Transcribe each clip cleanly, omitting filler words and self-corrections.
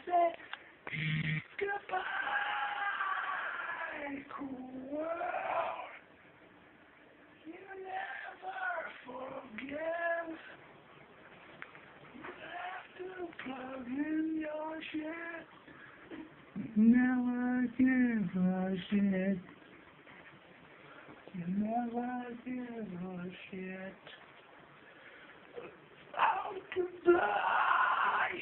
say goodbye, cruel world. You never forgive. You have to plug in your shit. Never give a shit. You never give a shit. Oh, goodbye.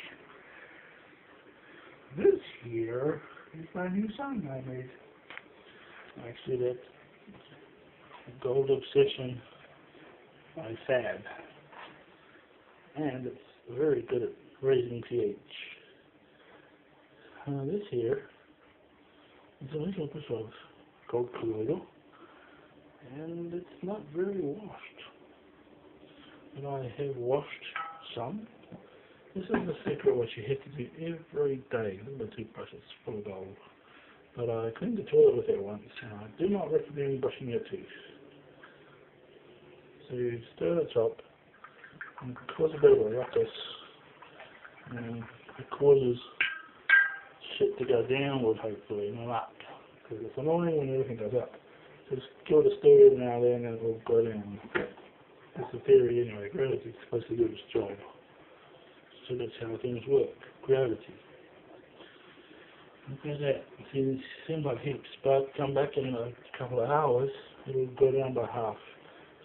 This here is my new song I made. Actually, that's Gold Obsession by Sad. And it's very good at raising pH. This here is a little bit of gold colloidal, and it's not very washed. But I have washed some. This is the secret what you have to do every day. Look at the toothbrush, it's full of gold. But I cleaned the toilet with it once, and I do not recommend brushing your teeth. So you stir the top, and it causes a bit of a ruckus, and it causes shit to go downward, hopefully, not up. Because it's annoying when everything goes up. So just give it a stir now and then, and it will go down. That's the theory anyway. Gravity is supposed to do its job. So that's how things work. Gravity. Look at that. See, it seems like heaps, but come back in a couple of hours, it'll go down by half.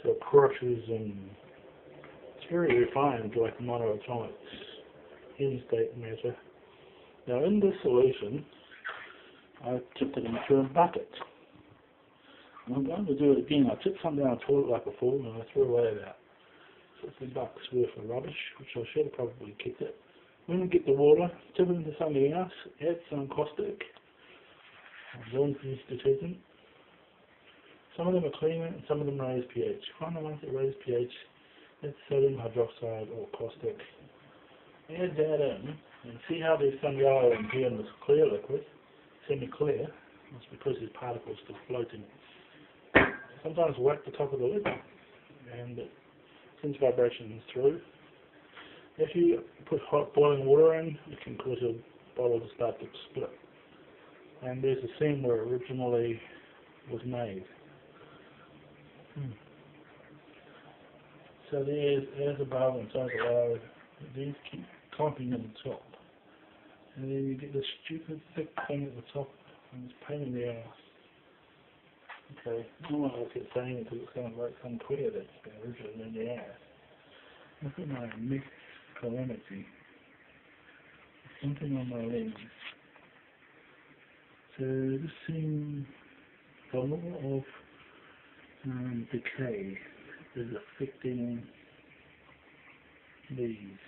So it crushes, and it's very refined, like monoatomics in state matter. Now in this solution, I tipped it into a bucket. And I'm going to do it again. I tipped some down the toilet like before, and I threw away about $50 worth of rubbish, which I should have probably kept it. When we get the water, tip it into something else, add some caustic, laundry detergent. Some of them are cleaner and some of them raise pH. Find the ones that raise pH, that's sodium hydroxide or caustic. Add that in and see how there's some yellow in here in this clear liquid, semi-clear. That's because there's particles still floating. Sometimes whack the top of the lid and it sends vibrations through. If you put hot boiling water in, it can cause your bottle to start to split. And there's a seam where it originally was made. So there's as above and so below. These keep clumping at the top. And then you get this stupid thick thing at the top, and it's a pain in the ass. Okay, I don't like it saying it because it sounds like some queer that's been originally in the ass. Look at my mixed calamity. Something on my lens. So this seems a lot of decay is affecting these.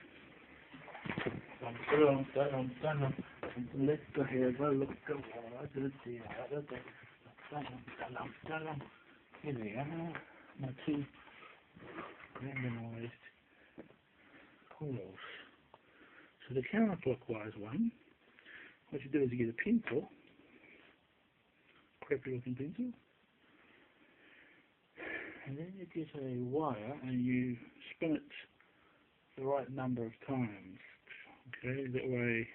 Let the hair go, look the water, here they are, my two randomized coils. So the counterclockwise one, what you do is you get a pencil, crappy looking pencil, and then you get a wire and you spin it the right number of times. Okay, that way.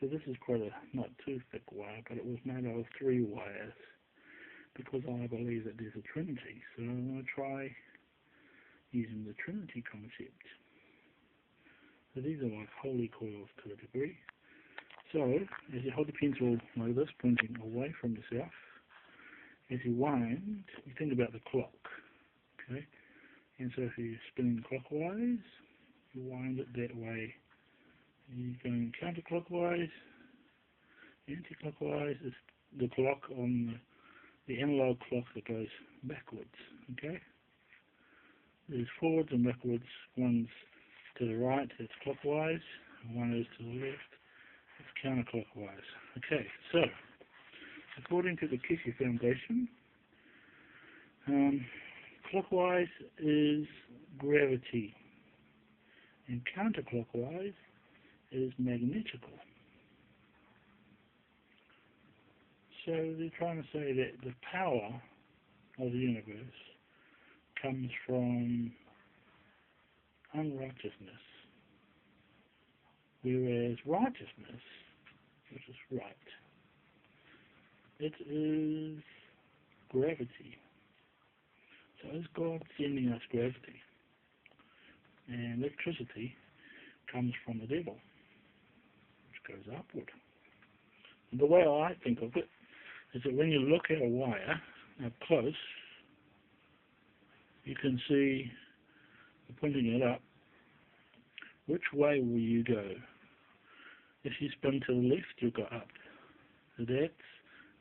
So this is quite a not too thick wire, but it was made out of 3 wires because I believe that there's a trinity. So I'm going to try using the trinity concept. So these are like holy coils to a degree. So as you hold the pencil like this, pointing away from yourself, as you wind, you think about the clock. Okay, and so if you're spinning clockwise, you wind it that way. You're going counterclockwise, anti-clockwise is the clock on the analog clock that goes backwards, okay? There's forwards and backwards, one's to the right, it's clockwise, and one is to the left, it's counterclockwise. Okay, so, according to the Keshe Foundation, clockwise is gravity, and counterclockwise is magnetical. So they're trying to say that the power of the universe comes from unrighteousness. Whereas righteousness, which is right, it is gravity. So is God sending us gravity? And electricity comes from the devil, which goes upward. And the way I think of it is that when you look at a wire up close, you can see, pointing it up, which way will you go? If you spin to the left, you'll go up. So that's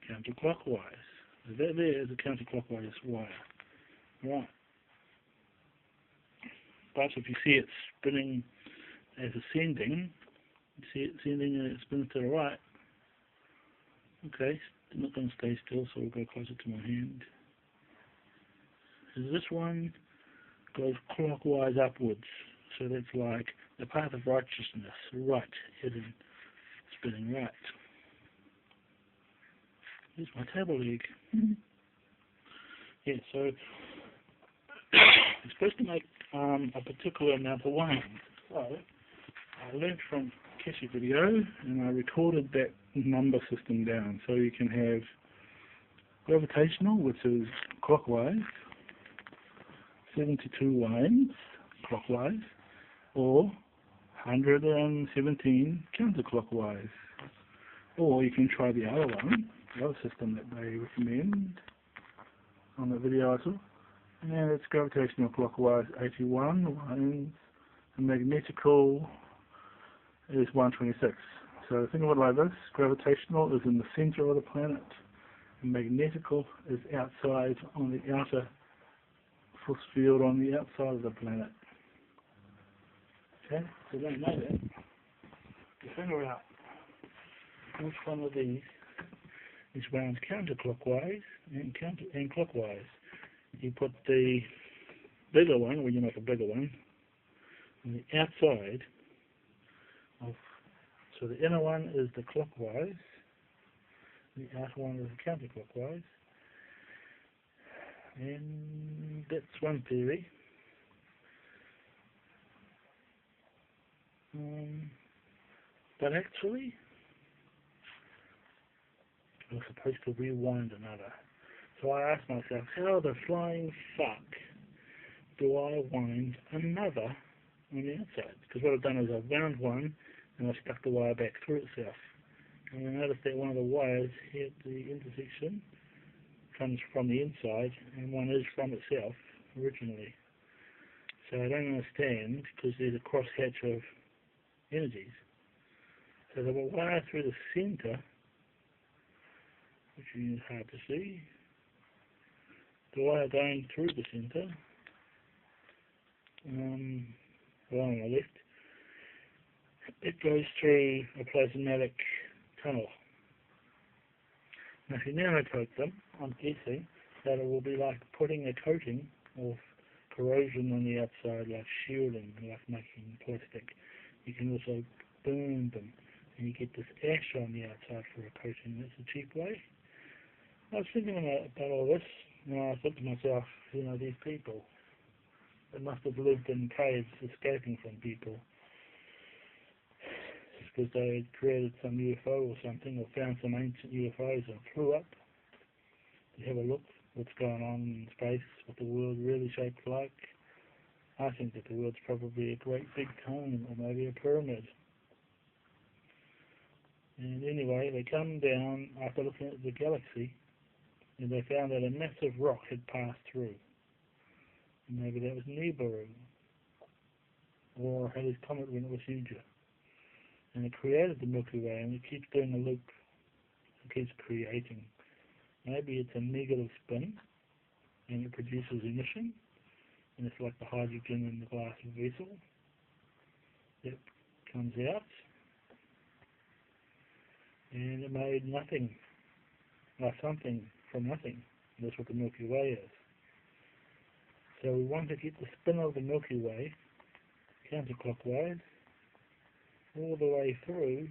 counterclockwise. So that there is a counterclockwise wire. Right. But if you see it spinning as ascending, you see it ascending and it spins to the right. Okay, I'm not going to stay still, so we'll go closer to my hand. So this one goes clockwise upwards. So that's like the path of righteousness, right, heading, spinning right. Here's my table leg. Yeah, so it's supposed to make a particular amount of wind. So I learned from Keshe video and I recorded that number system down. So you can have gravitational, which is clockwise, 72 winds clockwise, or 117 counterclockwise. Or you can try the other one, the other system that they recommend on the video I saw. And it's gravitational clockwise 81 winds, and magnetical is 126. So think of it like this: gravitational is in the center of the planet, and magnetical is outside on the outer force field on the outside of the planet. Okay, so don't know that. You figure out which one of these is wound counterclockwise and clockwise. You put the bigger one, when you make a bigger one, on the outside of, so the inner one is the clockwise, the outer one is the counterclockwise, and that's one theory. But actually, you're supposed to rewind another. So I asked myself, how the flying fuck do I wind another on the outside? Because what I've done is I've wound one and I stuck the wire back through itself. And I noticed that one of the wires hit the intersection, comes from the inside, and one is from itself originally. So I don't understand, because there's a crosshatch of energies. So the wire through the centre, which is hard to see, the wire going through the centre, the one on the left, it goes through a plasmatic tunnel. Now if you nanocoat them, I'm guessing that it will be like putting a coating of corrosion on the outside, like shielding, like making plastic. You can also burn them, and you get this ash on the outside for a coating. That's a cheap way. I was thinking about all this, and I thought to myself, you know, these people, they must have lived in caves escaping from people, because they had created some UFO or something, or found some ancient UFOs and flew up to have a look what's going on in space, what the world really shaped like. I think that the world's probably a great big cone, or maybe a pyramid. And anyway, they come down after looking at the galaxy, and they found that a massive rock had passed through. And maybe that was Nibiru, or Halley's Comet when it was huger. And it created the Milky Way, and it keeps doing a loop. It keeps creating. Maybe it's a negative spin, and it produces emission, and it's like the hydrogen in the glass vessel. It comes out, and it made nothing, like something from nothing. That's what the Milky Way is. So we want to get the spin of the Milky Way counterclockwise all the way through,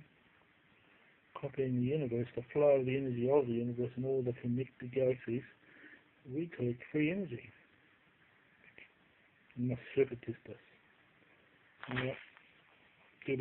copying the universe, the flow of the energy of the universe and all the connected galaxies. We collect free energy. We must circuit test this. Yeah.